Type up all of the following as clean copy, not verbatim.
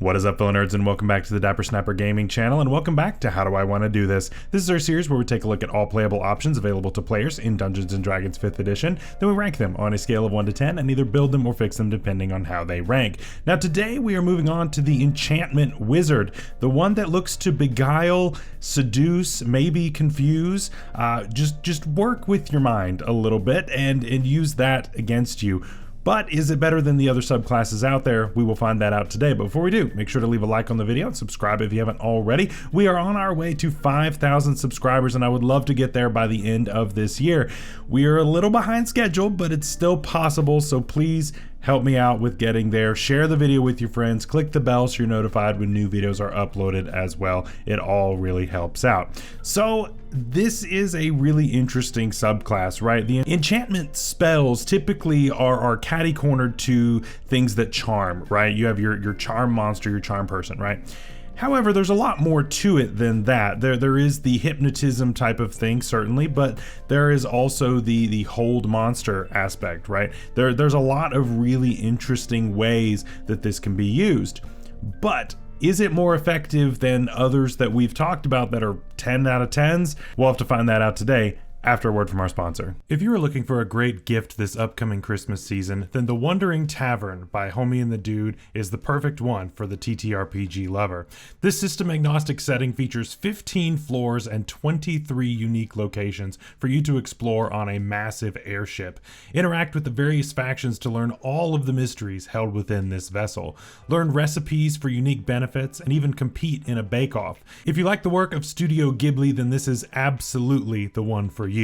What is up, fellow nerds, and welcome back to the Dapper Snapper Gaming channel, and welcome back to How Do I Want to Do This? This is our series where we take a look at all playable options available to players in Dungeons & Dragons 5th edition, then we rank them on a scale of 1 to 10 and either build them or fix them depending on how they rank. Now today we are moving on to the Enchantment Wizard, the one that looks to beguile, seduce, maybe confuse, just work with your mind a little bit and use that against you. But is it better than the other subclasses out there? We will find that out today. But before we do, make sure to leave a like on the video and subscribe if you haven't already. We are on our way to 5,000 subscribers, and I would love to get there by the end of this year. We are a little behind schedule, but it's still possible, so please help me out with getting there. Share the video with your friends, click the bell so you're notified when new videos are uploaded as well. It all really helps out. So this is a really interesting subclass, right? The enchantment spells typically are catty-cornered to things that charm, right? You have your charm monster, your charm person, right? However, there's a lot more to it than that. There is the hypnotism type of thing, certainly, but there is also the hold monster aspect, right? There's a lot of really interesting ways that this can be used. But is it more effective than others that we've talked about that are 10 out of 10s? We'll have to find that out today, after a word from our sponsor. If you are looking for a great gift this upcoming Christmas season, then the Wandering Tavern by Homie and the Dude is the perfect one for the TTRPG lover. This system agnostic setting features 15 floors and 23 unique locations for you to explore on a massive airship. Interact with the various factions to learn all of the mysteries held within this vessel. Learn recipes for unique benefits and even compete in a bake-off. If you like the work of Studio Ghibli, then this is absolutely the one for you.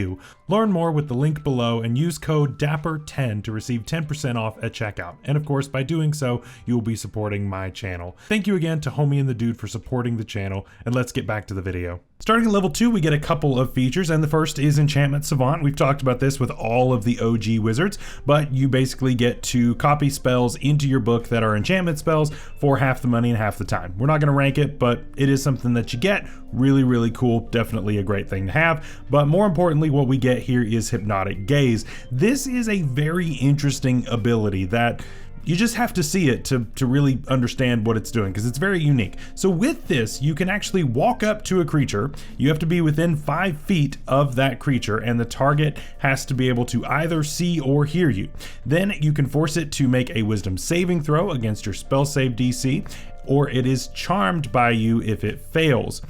Learn more with the link below and use code DAPPER10 to receive 10% off at checkout. And of course, by doing so, you will be supporting my channel. Thank you again to Homie and the Dude for supporting the channel, and let's get back to the video. Starting at level 2, we get a couple of features, and the first is Enchantment Savant. We've talked about this with all of the OG wizards, but you basically get to copy spells into your book that are enchantment spells for half the money and half the time. We're not going to rank it, but it is something that you get. Really, really cool. Definitely a great thing to have. But more importantly, what we get here is Hypnotic Gaze. This is a very interesting ability that you just have to see it to really understand what it's doing, because it's very unique. So with this, you can actually walk up to a creature. You have to be within 5 feet of that creature, and the target has to be able to either see or hear you. Then you can force it to make a wisdom saving throw against your spell save DC, or it is charmed by you if it fails.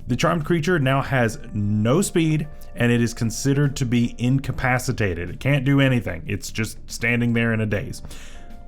The charmed creature now has no speed, and it is considered to be incapacitated. It can't do anything. It's just standing there in a daze.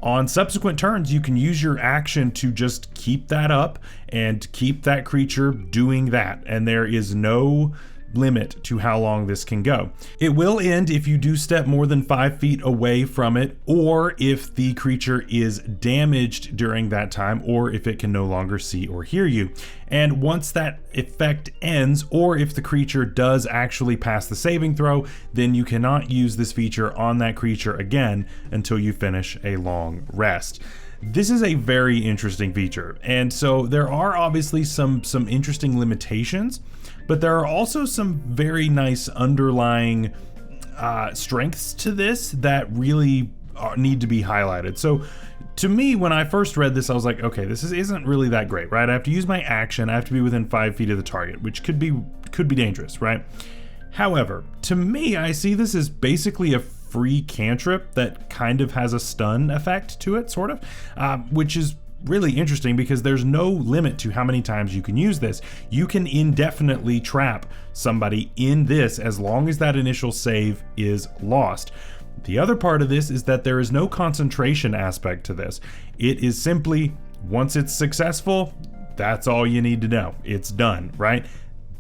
On subsequent turns, you can use your action to just keep that up and keep that creature doing that, and there is no limit to how long this can go. It will end if you do step more than 5 feet away from it, or if the creature is damaged during that time, or if it can no longer see or hear you. And once that effect ends, or if the creature does actually pass the saving throw, then you cannot use this feature on that creature again until you finish a long rest. This is a very interesting feature, and so there are obviously some interesting limitations, but there are also some very nice underlying strengths to this that really need to be highlighted. So to me, when I first read this, I was like, okay, this isn't really that great, right? I have to use my action, I have to be within 5 feet of the target, which could be dangerous, right? However, to me, I see this as basically a free cantrip that kind of has a stun effect to it, sort of, which is really interesting because there's no limit to how many times you can use this. You can indefinitely trap somebody in this as long as that initial save is lost. The other part of this is that there is no concentration aspect to this. It is simply, once it's successful, that's all you need to know. It's done, right?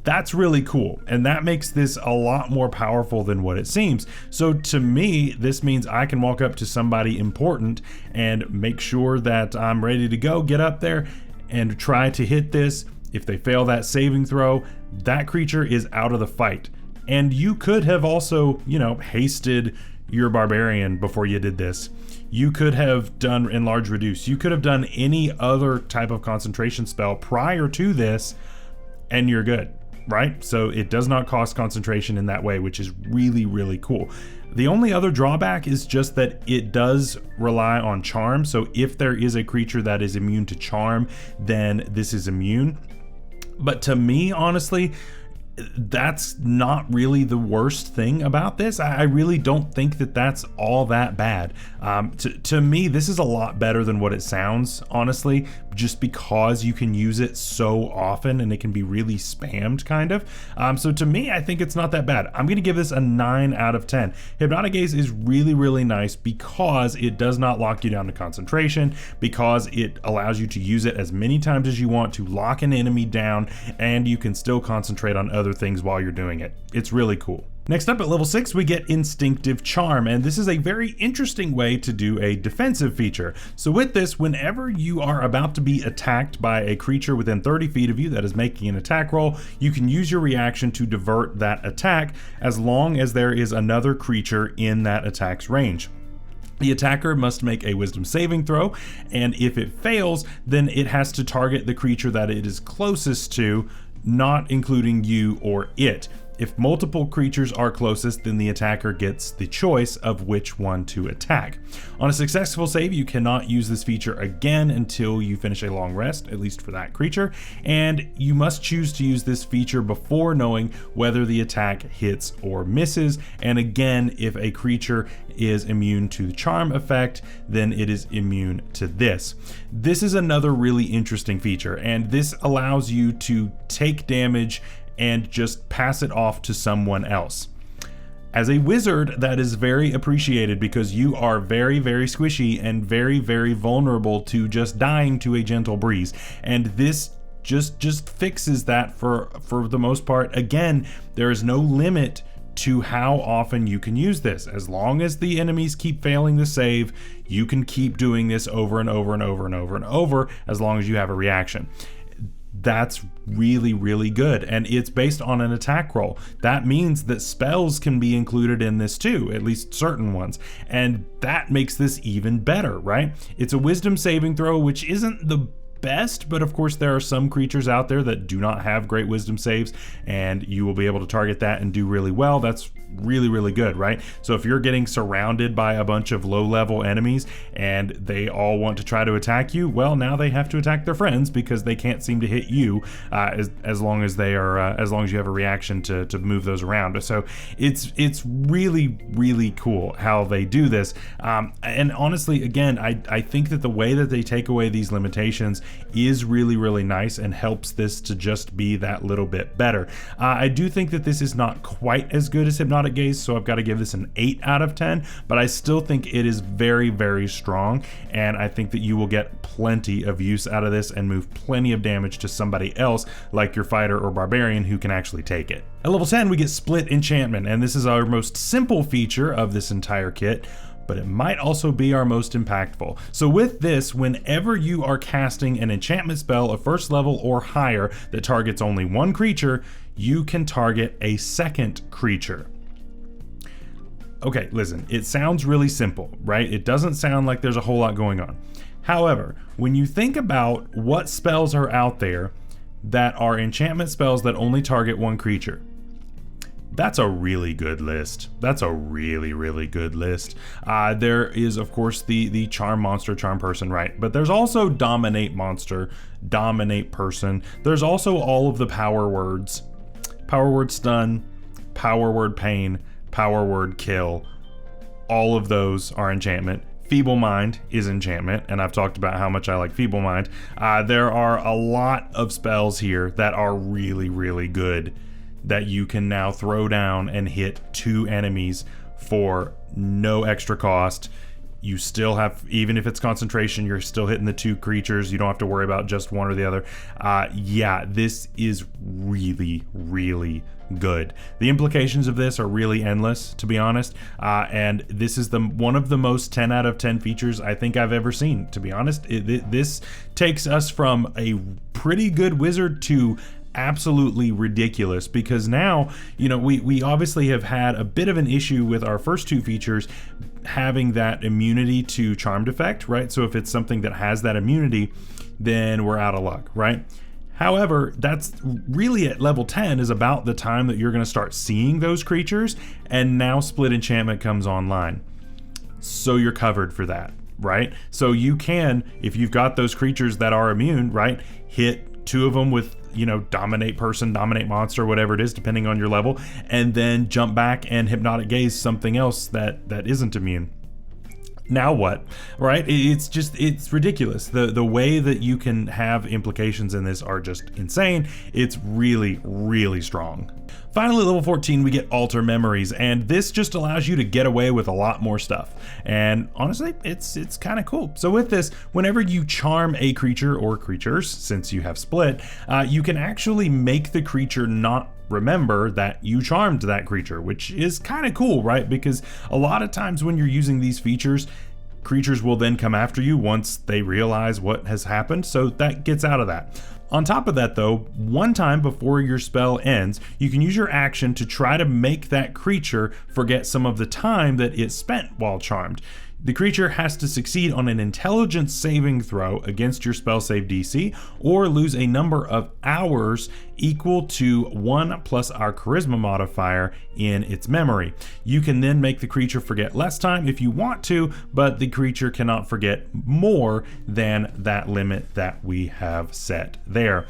That's really cool, and that makes this a lot more powerful than what it seems. So to me, this means I can walk up to somebody important and make sure that I'm ready to go, get up there and try to hit this. If they fail that saving throw, that creature is out of the fight. And you could have also, hasted your barbarian before you did this. You could have done enlarge reduce. You could have done any other type of concentration spell prior to this, and you're good. Right? So it does not cost concentration in that way, which is really, really cool. The only other drawback is just that it does rely on charm. So if there is a creature that is immune to charm, then this is immune. But to me, honestly, that's not really the worst thing about this. I really don't think that that's all that bad. To me, this is a lot better than what it sounds, honestly, just because you can use it so often and it can be really spammed, kind of. So to me, I think it's not that bad. I'm going to give this a 9 out of 10. Hypnotic Gaze is really, really nice because it does not lock you down to concentration, because it allows you to use it as many times as you want to lock an enemy down, and you can still concentrate on other things while you're doing it. It's really cool. Next up at level 6, we get Instinctive Charm, and this is a very interesting way to do a defensive feature. So with this, whenever you are about to be attacked by a creature within 30 feet of you that is making an attack roll, you can use your reaction to divert that attack as long as there is another creature in that attack's range. The attacker must make a wisdom saving throw, and if it fails, then it has to target the creature that it is closest to, not including you or it. If multiple creatures are closest, then the attacker gets the choice of which one to attack. On a successful save, you cannot use this feature again until you finish a long rest, at least for that creature, and you must choose to use this feature before knowing whether the attack hits or misses. And again, if a creature is immune to the charm effect, then it is immune to this. This is another really interesting feature, and this allows you to take damage and just pass it off to someone else. As a wizard, that is very appreciated because you are very, very squishy and very, very vulnerable to just dying to a gentle breeze. And this just fixes that for the most part. Again, there is no limit to how often you can use this. As long as the enemies keep failing the save, you can keep doing this over and over and over and over and over as long as you have a reaction. That's really, really good, and it's based on an attack roll. That means that spells can be included in this too, at least certain ones, and that makes this even better, right? It's a wisdom saving throw, which isn't the best, but of course there are some creatures out there that do not have great wisdom saves, and you will be able to target that and do really well. That's really, really good, right? So if you're getting surrounded by a bunch of low-level enemies and they all want to try to attack you, well, now they have to attack their friends because they can't seem to hit you as long as they are as long as you have a reaction to move those around. So it's really, really cool how they do this. And honestly, again, I think that the way that they take away these limitations is really, really nice and helps this to just be that little bit better. I do think that this is not quite as good as Hypnotic Gaze, so I've got to give this an 8 out of 10, but I still think it is very, very strong, and I think that you will get plenty of use out of this and move plenty of damage to somebody else, like your fighter or barbarian, who can actually take it. At level 10, we get Split Enchantment, and this is our most simple feature of this entire kit, but it might also be our most impactful. So with this, whenever you are casting an enchantment spell of first level or higher that targets only one creature, you can target a second creature. Okay, listen, it sounds really simple, right? It doesn't sound like there's a whole lot going on. However, when you think about what spells are out there that are enchantment spells that only target one creature, that's a really good list. That's a really, really good list. There is, of course, the Charm Monster, Charm Person, right? But there's also Dominate Monster, Dominate Person. There's also all of the power words. Power Word Stun, Power Word Pain, Power Word Kill. All of those are enchantment. Feeble Mind is enchantment, and I've talked about how much I like Feeble Mind. There are a lot of spells here that are really, really good that you can now throw down and hit 2 enemies for no extra cost. You still have, even if it's concentration, you're still hitting the 2 creatures. You don't have to worry about just one or the other. Yeah, this is really, really good. The implications of this are really endless, to be honest. And this is one of the most 10 out of 10 features I think I've ever seen, to be honest. This takes us from a pretty good wizard to absolutely ridiculous, because now, you know, we obviously have had a bit of an issue with our first 2 features having that immunity to charmed effect, right? So if it's something that has that immunity, then we're out of luck, right? However, that's really at level 10 is about the time that you're going to start seeing those creatures, and now Split Enchantment comes online. So you're covered for that, right? So you can, if you've got those creatures that are immune, right, hit 2 of them with, you know, Dominate Person, Dominate Monster, whatever it is, depending on your level, and then jump back and Hypnotic Gaze something else that isn't immune. Now what, right? It's ridiculous. The way that you can have implications in this are just insane. It's really, really strong. Finally, level 14, we get Alter Memories, and this just allows you to get away with a lot more stuff. And honestly, it's kind of cool. So with this, whenever you charm a creature or creatures, since you have Split, you can actually make the creature not remember that you charmed that creature, which is kind of cool, right? Because a lot of times when you're using these features, creatures will then come after you once they realize what has happened, so that gets out of that. On top of that though, one time before your spell ends, you can use your action to try to make that creature forget some of the time that it spent while charmed. The creature has to succeed on an intelligence saving throw against your spell save DC, or lose a number of hours equal to 1 plus our charisma modifier in its memory. You can then make the creature forget less time if you want to, but the creature cannot forget more than that limit that we have set there.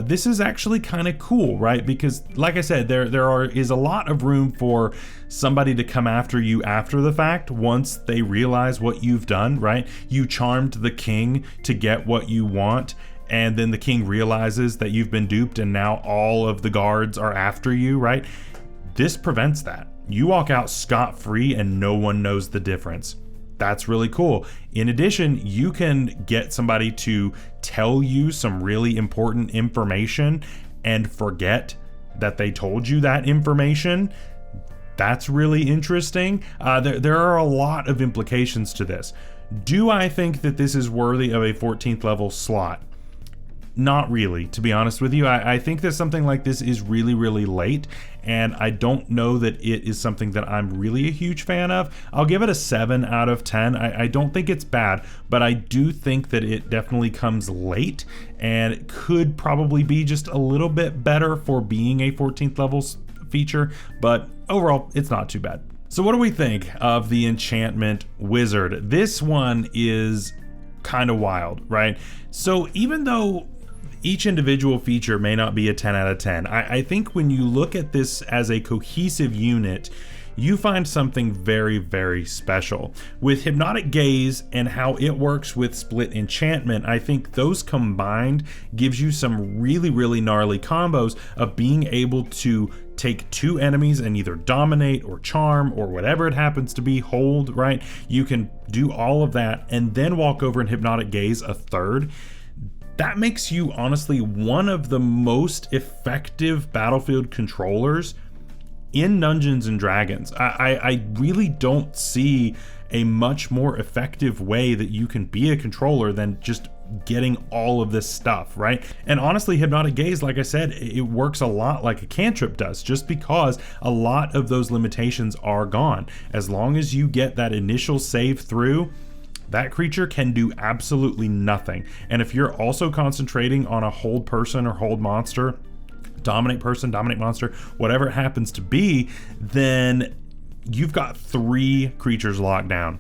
This is actually kind of cool, right? Because like I said, there is a lot of room for somebody to come after you after the fact once they realize what you've done, right? You charmed the king to get what you want, and then the king realizes that you've been duped and now all of the guards are after you, right? This prevents that. You walk out scot-free and no one knows the difference. That's really cool. In addition, you can get somebody to tell you some really important information and forget that they told you that information. That's really interesting. There are a lot of implications to this. Do I think that this is worthy of a 14th level slot? Not really, to be honest with you. I think that something like this is really, really late, and I don't know that it is something that I'm really a huge fan of. I'll give it a 7 out of 10. I don't think it's bad, but I do think that it definitely comes late, and it could probably be just a little bit better for being a 14th level feature, but overall, it's not too bad. So what do we think of the Enchantment Wizard? This one is kind of wild, right? So even though each individual feature may not be a 10 out of 10, I think when you look at this as a cohesive unit, you find something very, very special. With Hypnotic Gaze and how it works with Split Enchantment, I think those combined gives you some really, really gnarly combos of being able to take 2 enemies and either dominate or charm or whatever it happens to be, hold, right? You can do all of that and then walk over and Hypnotic Gaze a third. That makes you honestly one of the most effective battlefield controllers in Dungeons and Dragons. I really don't see a much more effective way that you can be a controller than just getting all of this stuff, right? And honestly, Hypnotic Gaze, like I said, it works a lot like a cantrip does, just because a lot of those limitations are gone. As long as you get that initial save through, that creature can do absolutely nothing. And if you're also concentrating on a hold person or hold monster, dominate person, dominate monster, whatever it happens to be, then you've got 3 creatures locked down.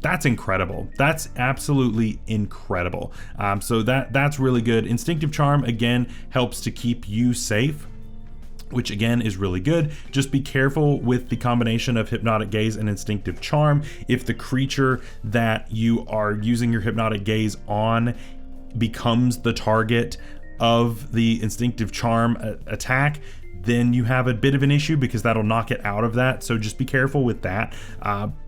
That's incredible. That's absolutely incredible. So that's really good. Instinctive Charm, again, helps to keep you safe, which again is really good. Just be careful with the combination of Hypnotic Gaze and Instinctive Charm. If the creature that you are using your Hypnotic Gaze on becomes the target of the Instinctive Charm attack, then you have a bit of an issue because that'll knock it out of that. So just be careful with that.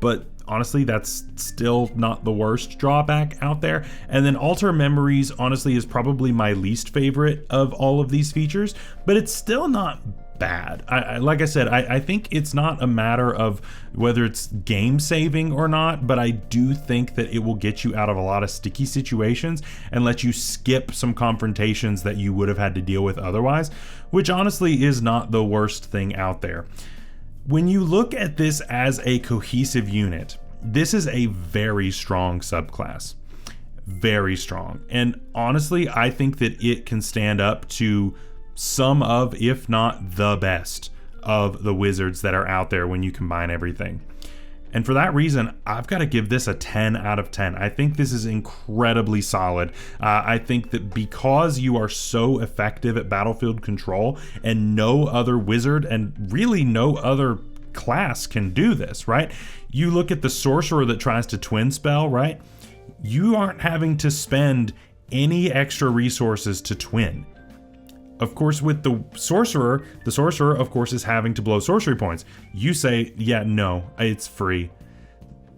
But honestly, that's still not the worst drawback out there. And then Alter Memories, honestly, is probably my least favorite of all of these features, but it's still not bad. Like I said, I think it's not a matter of whether it's game saving or not, but I do think that it will get you out of a lot of sticky situations and let you skip some confrontations that you would have had to deal with otherwise, which honestly is not the worst thing out there. When you look at this as a cohesive unit, this is a very strong subclass. very strong. And honestly, I think that it can stand up to some of, if not the best of the wizards that are out there when you combine everything. And for that reason, I've got to give this a 10 out of 10. I think this is incredibly solid. I think that because you are so effective at battlefield control, and no other wizard and really no other class can do this, right? You look at the sorcerer that tries to twin spell, right? You aren't having to spend any extra resources to twin. Of course, with the sorcerer of course is having to blow sorcery points. You say, yeah, no, it's free.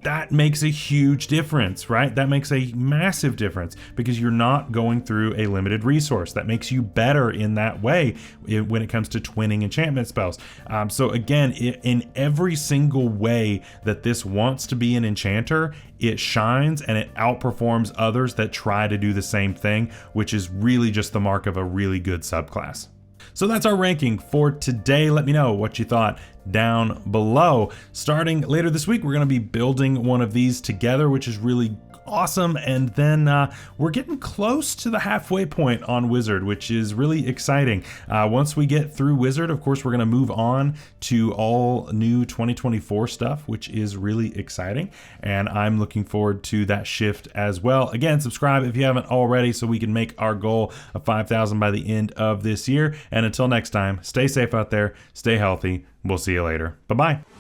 That makes a huge difference, right? That makes a massive difference because you're not going through a limited resource. That makes you better in that way when it comes to twinning enchantment spells. So again, in every single way that this wants to be an enchanter, it shines and it outperforms others that try to do the same thing, which is really just the mark of a really good subclass. So that's our ranking for today. Let me know what you thought down below. Starting later this week, we're going to be building one of these together, which is really awesome. And then we're getting close to the halfway point on Wizard, which is really exciting. Once we get through Wizard, of course, we're going to move on to all new 2024 stuff, which is really exciting. And I'm looking forward to that shift as well. Again, subscribe if you haven't already so we can make our goal of 5,000 by the end of this year. And until next time, stay safe out there, stay healthy. We'll see you later. Bye-bye.